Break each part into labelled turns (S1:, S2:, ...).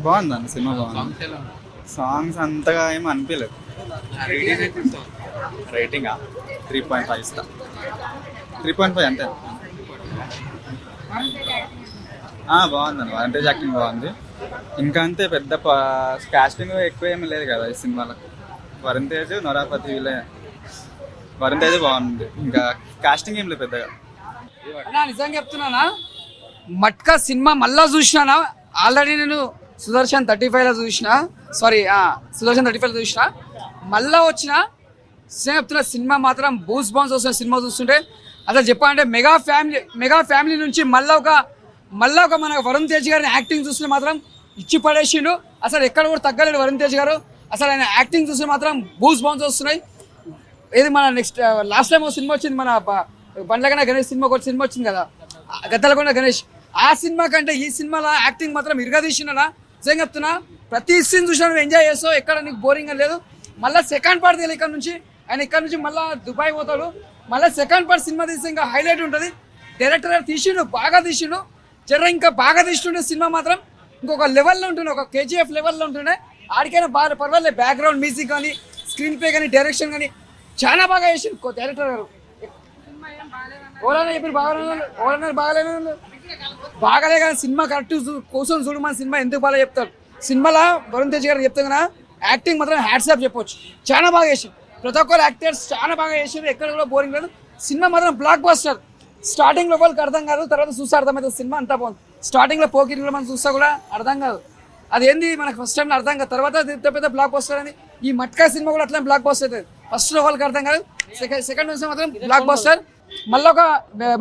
S1: బాగుందండి సినిమా బాగుంది. సాంగ్స్ అంతగా ఏమీ అనిపించలేదు. రేటింగా 3.5 ఇస్తా. 3.5 అంతే. బాగుందండి, వరుణ్ యాక్టింగ్ బాగుంది. ఇంకా అంతే పెద్ద కాస్టింగ్ ఎక్కువ ఏమీ లేదు కదా ఈ సినిమాలో. వరుణ్ తేజ్, నొరాపతి వీళ్ళే. వరుణ్ తేజ్ బాగుంది, ఇంకా కాస్టింగ్ ఏం లేదు పెద్దగా.
S2: నిజంగా చెప్తున్నానా, మట్కా సినిమా మళ్ళా చూసినా. ఆల్రెడీ నేను సుదర్శన్ 35లో చూసిన, సుదర్శన్ 35లో చూసిన. మళ్ళా వచ్చిన చెప్తున్నా, సినిమా మాత్రం బూస్ బాన్స్ వస్తున్న సినిమా చూస్తుంటే. అసలు చెప్పాలంటే మెగా ఫ్యామిలీ నుంచి మళ్ళా ఒక మన వరుణ్ తేజ్ గారిని యాక్టింగ్ చూస్తే మాత్రం ఇచ్చి పడేసిండు. అసలు ఎక్కడ కూడా తగ్గలేడు వరుణ్ తేజ్ గారు. అసలు ఆయన యాక్టింగ్ చూస్తే మాత్రం బూస్ బాన్స్ వస్తున్నాయి. ఏది మన నెక్స్ట్ లాస్ట్ టైం ఒక సినిమా వచ్చింది, మన బండ్లగన గణేష్ సినిమా ఒక సినిమా వచ్చింది కదా, గద్దలకొండ గణేష్. ఆ సినిమా కంటే ఈ సినిమాలో యాక్టింగ్ మాత్రం ఇరగదీసినా. నిజంగా చెప్తున్నా, ప్రతి సీన్ చూసినా నువ్వు ఎంజాయ్ చేస్తావు, ఎక్కడ నీకు బోరింగ్ అని లేదు. మళ్ళీ సెకండ్ పార్ట్ తెలియదు ఇక్కడ నుంచి మళ్ళీ దుబాయ్ పోతాడు. మళ్ళీ సెకండ్ పార్ట్ సినిమా తీసి ఇంకా హైలైట్ ఉంటుంది. డైరెక్టర్ తీసిండు, బాగా తీసిండు. ఇంకా బాగా తీస్తుండే సినిమా మాత్రం ఇంకొక లెవెల్లో ఉంటుండే, ఒక KGF లెవెల్లో ఉంటుండే. ఆడికైనా బాగా పర్వాలేదు, బ్యాక్గ్రౌండ్ మ్యూజిక్ కానీ, స్క్రీన్ ప్లే కానీ, డైరెక్షన్ కానీ చాలా బాగా చేసిండు డైరెక్టర్ గారు. బాగాలే కానీ సినిమా కరెక్ట్ కోసం చూడమని సినిమా ఎందుకు బాగా చెప్తారు. సినిమాలో వరుణ్ తేజ్ గారు చెప్తున్నా, యాక్టింగ్ మాత్రం హ్యాట్స్ ఆఫ్ చెప్పొచ్చు. చాలా బాగా చేసిండు, ప్రతి ఒక్కరు యాక్టర్స్ చాలా బాగా చేసారు, ఎక్కడ కూడా బోరింగ్ లేదు. సినిమా మాత్రం బ్లాక్ బస్టర్. స్టార్టింగ్ లో వాళ్ళకి అర్థం కాదు, తర్వాత చూస్తే అర్థమవుతుంది. సినిమా అంతా బాగుంది. స్టార్టింగ్ లో పోకిరిలో మనం చూస్తా కూడా అర్థం కాదు, అదేంది మనకు ఫస్ట్ టైంలో అర్థం కాదు. తర్వాత పెద్ద బ్లాక్ బస్టర్ అని ఈ మట్కా సినిమా కూడా అట్లా బ్లాక్ బస్టర్ అవుతుంది. ఫస్ట్ లో వాళ్ళకి అర్థం కాదు, సెకండ్ నుంచి మాత్రం బ్లాక్ బస్టర్. మళ్ళీ ఒక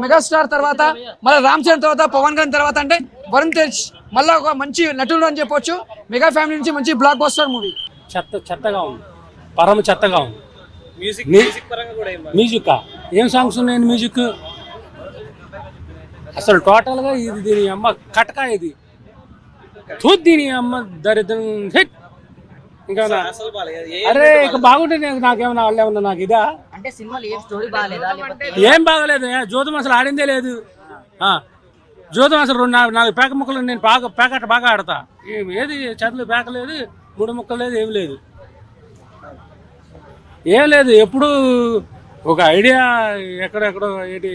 S2: మెగాస్టార్ తర్వాత, మళ్ళీ రామ్ చరణ్ తర్వాత, పవన్ కళ్యాణ్ తర్వాత అంటే వరుణ్ తేజ్ మళ్ళీ ఒక మంచి నటుడు అని చెప్పొచ్చు. మెగా ఫ్యామిలీ నుంచి మంచి బ్లాక్ బస్టర్ మూవీ.
S3: చెత్తగా ఉంది, పరమ చెత్తగా ఉంది. మ్యూజిక్ ఏం సాంగ్స్ ఉన్నాయండి? మ్యూజిక్ అసలు టోటల్ గా ఇది దీని అమ్మ కటకా, ఇది దీని అమ్మ దరిద్రం. ఇంకా అరే ఇక బాగుంటే నాకేమన్నా వాళ్ళు ఏమన్నా నాకు ఇదా
S4: అంటే సినిమాలో ఏం స్టోరీ బాగాలేదా?
S3: ఏం బాగలేదు. జ్యోతం అసలు ఆడిందే లేదు. జ్యోతం అసలు 4 పేక ముక్కలు నేను పేకట బాగా ఆడతా. ఏది చేతులు పేక లేదు, 3 ముక్కలు లేదు, ఏం లేదు. ఎప్పుడు ఒక ఐడియా ఎక్కడెక్కడో ఏంటి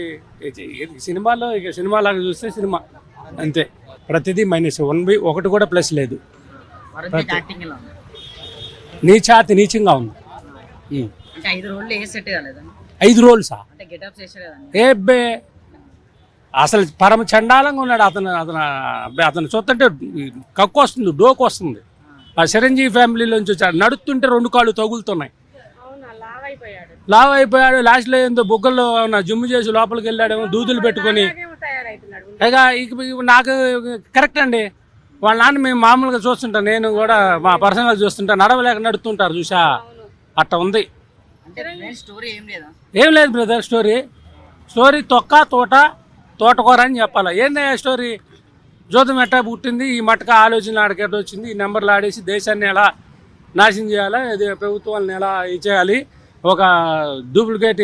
S3: సినిమాలో, ఇక సినిమాలాగా చూస్తే సినిమా అంతే. ప్రతిదీ మైనస్, ఒకటి కూడా ప్లస్ లేదు. నీచంగా ఉంది. 5 రోల్సా? ఏబ్బే అసలు పరమ చండాలంగా ఉన్నాడు అతను చూస్తుంటే కక్కు వస్తుంది, డోకు వస్తుంది. ఆ చిరంజీవి ఫ్యామిలీలోంచి వచ్చాడు, నడుస్తుంటే 2 కాళ్ళు తగులుతున్నాయి. లావ్ అయిపోయాడు. లాస్ట్లో ఏందో బొగ్గల్లో జిమ్ చేసి లోపలికి వెళ్ళాడేమో, దూదులు పెట్టుకొని. ఇక నాకు కరెక్ట్ అండి. వాళ్ళ నాన్న మేము మామూలుగా చూస్తుంటాం, నేను కూడా మా పర్సనల్గా చూస్తుంటా, నడవలేక నడుతుంటారు చూసా, అట్ట ఉంది. ఏం లేదు బ్రదర్, స్టోరీ తోటకూర అని చెప్పాలా. ఏందయ్యా స్టోరీ? జ్యోతం ఎట్టా పుట్టింది, ఈ మటక ఆలోచన ఆడకెట్ట వచ్చింది, ఈ నెంబర్లు ఆడేసి దేశాన్ని ఎలా నాశనం చేయాలా, ఇది ప్రభుత్వాలను ఎలా చేయాలి, ఒక డూప్లికేట్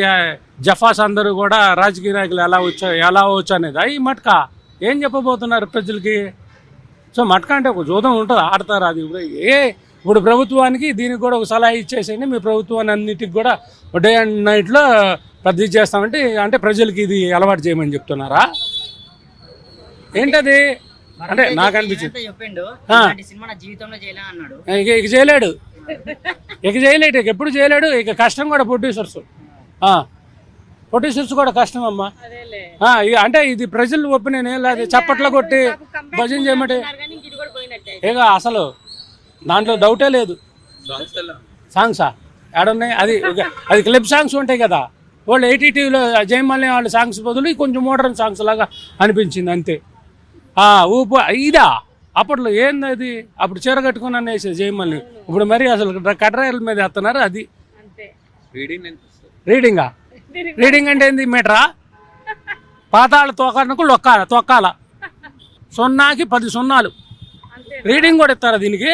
S3: జఫాస్ అందరూ కూడా రాజకీయ నాయకులు ఎలా వచ్చు అనేది ఈ మటక ఏం చెప్పబోతున్నారు ప్రజలకి? సో మటక అంటే ఒక జూదం ఉంటుంది, ఆడతారు. అది ఇప్పుడు ప్రభుత్వానికి దీనికి కూడా ఒక సలహా ఇచ్చేసేయండి, మీ ప్రభుత్వాన్ని అన్నిటికి కూడా డే అండ్ నైట్లో పెద్ద చేస్తామంటే, అంటే ప్రజలకి ఇది అలవాటు చేయమని చెప్తున్నారా ఏంటది? అంటే నాకు అనిపించింది ఇక చేయలేడు, ఎప్పుడు చేయలేడు. ఇక కష్టం కూడా ప్రొడ్యూసర్స్ కూడా కష్టం అమ్మా. అంటే ఇది ప్రజలు ఒపీనియన్ ఏం లేదు, చప్పట్లు కొట్టి భజన చేయమంటే ఇక అసలు దాంట్లో డౌటే లేదు. సాంగ్సా ఏడున్నాయి? అది క్లిప్ సాంగ్స్ ఉంటాయి కదా, వాళ్ళు 80టీవీలో జయమల్లి వాళ్ళ సాంగ్స్ బదులు కొంచెం మోడర్న్ సాంగ్స్ లాగా అనిపించింది అంతే. ఊపు ఇదా అప్పట్లో ఏంది అది? అప్పుడు చీర కట్టుకుని వేసేది జయమల్ని, ఇప్పుడు మరి అసలు కటరాయల మీద వేస్తున్నారు. అది రీడింగ్ అంటే ఏంది? మీటరా పాతాళ తొక్కకు తొక్కాల 0కి 10 సున్నాలు రీడింగ్ కూడా ఇస్తారా దీనికి?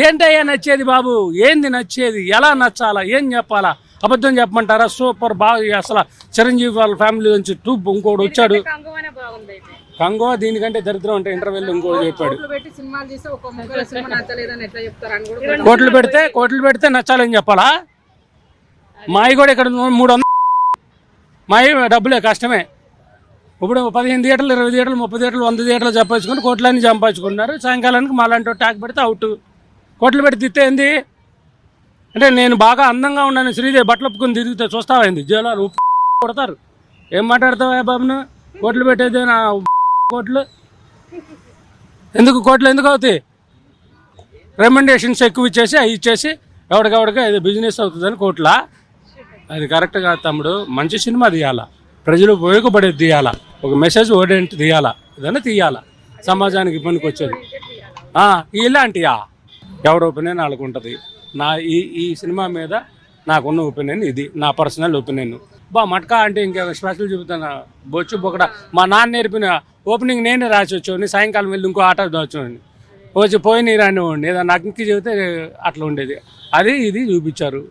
S3: ఏంటయ్యా నచ్చేది బాబు? ఏంది నచ్చేది? ఎలా నచ్చాలా? ఏం చెప్పాలా? అబద్ధం చెప్పమంటారా? సూపర్ బాగా. అసలు చిరంజీవి వాళ్ళ ఫ్యామిలీ నుంచి ఇంకోటి వచ్చాడు, కంగో దీనికంటే దరిద్రం అంటే ఇంటర్వెల్ ఇంకో చెప్పాడు.
S5: పెట్టి సినిమాలు తీస్తే ఒక ముగ్గురు సినిమా నచ్చలేదని ఎట్లా చెప్తారని కూడా
S3: కోట్లు పెడితే నచ్చాలని చెప్పాలా? మావి కూడా ఇక్కడ 300 మావి డబ్బులే కష్టమే. ఇప్పుడు 15 థియేటర్లు 20 థియేటర్లు 30 థియేటర్లు 100 థియేటర్లు సంపాదించుకుని కోట్లన్నీ సంపాదించుకుంటున్నారు. సాయంకాలానికి మాలాంటి ట్యాక్ పెడితే అవుట్. కోట్లు పెట్టి తిత్తే ఏంది అంటే నేను బాగా అందంగా ఉన్నాను శ్రీదేవి బట్టలు ఒప్పుకొని తిరిగితే చూస్తావైంది జైలు కొడతారు. ఏం మాట్లాడతావా బాబును? కోట్లు పెట్టేది నా కోట్లు ఎందుకు అవుతాయి? రికమెండేషన్స్ ఎక్కువ ఇచ్చేసి అవి ఇచ్చేసి ఎవరికెవరికి అది బిజినెస్ అవుతుందని కోట్లా? అది కరెక్ట్ కాదు తమ్ముడు. మంచి సినిమా తీయాలా, ప్రజలు ఉపయోగపడేది తీయాలా, ఒక మెసేజ్ ఓరియంట్ తీయాలా, ఏదైనా తీయాలా సమాజానికి పనికి వచ్చేది. ఇలాంటియా ఎవరి ఒపీనియన్ వాళ్ళకు ఉంటుంది. నా ఈ సినిమా మీద నాకున్న ఒపీనియన్ ఇది, నా పర్సనల్ ఒపీనియన్. మట్కా అంటే ఇంకా స్పెషల్ చెబుతాను. బొచ్చు బొక్కడ మా నాన్న నేర్పిన ఓపెనింగ్ నేనే రాసి వచ్చేవాడిని. సాయంకాలం వెళ్ళి ఇంకో ఆట వచ్చేవాడిని. వచ్చి పోయి రానివ్వండి ఏదో నాకు ఇంక చెబితే అట్లా ఉండేది. అది ఇది చూపించారు.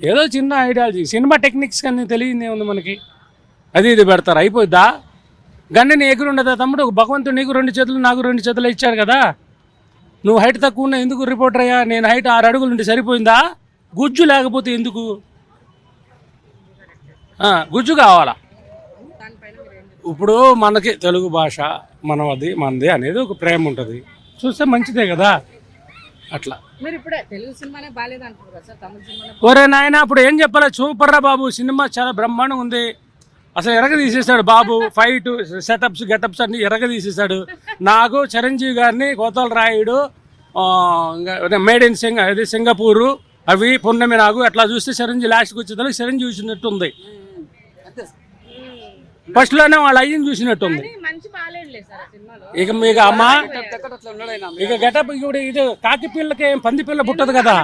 S3: ఏదో చిన్న ఐడియాలజీ సినిమా టెక్నిక్స్ కానీ తెలియదు ఏముంది మనకి. అది ఇది పెడతారు అయిపోద్దా? గండని ఎగురు ఉండదా తమ్ముడు? భగవంతుడు నీకు 2 చేతులు నాకు 2 చేతులు ఇచ్చాడు కదా. నువ్వు హైట్ తక్కువ ఉన్నా ఎందుకు రిపోర్టర్ అయ్యా? నేను హైట్ 6 అడుగులు ఉంటే సరిపోయిందా? గుజ్జు లేకపోతే ఎందుకు? గుజ్జు కావాలా? ఇప్పుడు మనకి తెలుగు భాష మనది అనేది ఒక ప్రేమ ఉంటుంది. చూస్తే మంచిదే కదా అట్లా.
S5: మీరు ఇప్పుడే తెలుగు సినిమానే బాగాలేదు అంటారు కదా సార్, తమిళ సినిమా
S3: ఒరే నాయన అప్పుడు ఏం చెప్పాలా? సూపర్ రా బాబు, సినిమా చాలా బ్రహ్మాండంగా ఉంది. అసలు ఎరగ తీసేసాడు బాబు. ఫైట్ సెటప్స్ గెటప్స్ అన్ని ఎరగ తీసేసాడు. నాకు చిరంజీవి గారిని కోతల రాయుడు మేడ్ ఇన్ సింగపూరు అవి పున్నమి నాకు అట్లా చూస్తే చిరంజీవి లాస్ట్కి వచ్చేదానికి చిరంజీవి చూసినట్టు ఉంది. ఫస్ట్ లోనే వాళ్ళ అయ్యని చూసినట్టు ఉంది.
S5: మంచి బాగాలేదు సార్ సినిమాలో.
S3: ఇక మీకు అమ్మ ఇక గెటప్ ఇది కాకి పిల్లకి పంది పిల్ల పుట్టదు కదా.